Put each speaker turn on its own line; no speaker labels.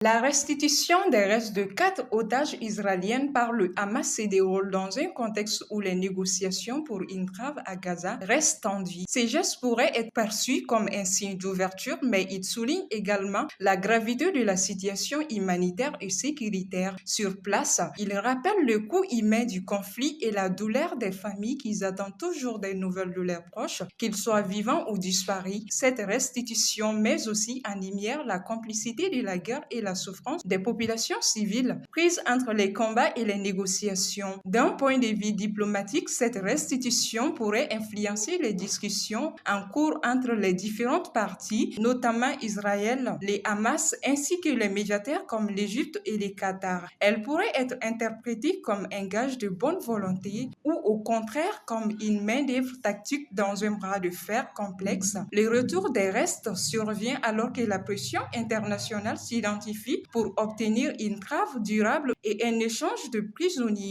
La restitution des restes de 4 otages israéliennes par le Hamas se déroule dans un contexte où les négociations pour une trêve à Gaza restent tendues. Ces gestes pourraient être perçus comme un signe d'ouverture, mais ils soulignent également la gravité de la situation humanitaire et sécuritaire. Sur place, ils rappellent le coût humain du conflit et la douleur des familles qui attendent toujours des nouvelles de leurs proches, qu'ils soient vivants ou disparus. Cette restitution met aussi en lumière la complicité de la guerre et la souffrance des populations civiles prises entre les combats et les négociations. D'un point de vue diplomatique, cette restitution pourrait influencer les discussions en cours entre les différentes parties, notamment Israël, les Hamas ainsi que les médiateurs comme l'Égypte et le Qatar. Elle pourrait être interprétée comme un gage de bonne volonté ou au contraire comme une main-d'œuvre tactique dans un bras de fer complexe. Le retour des restes survient alors que la pression internationale s'identifie pour obtenir une trêve durable et un échange de prisonniers.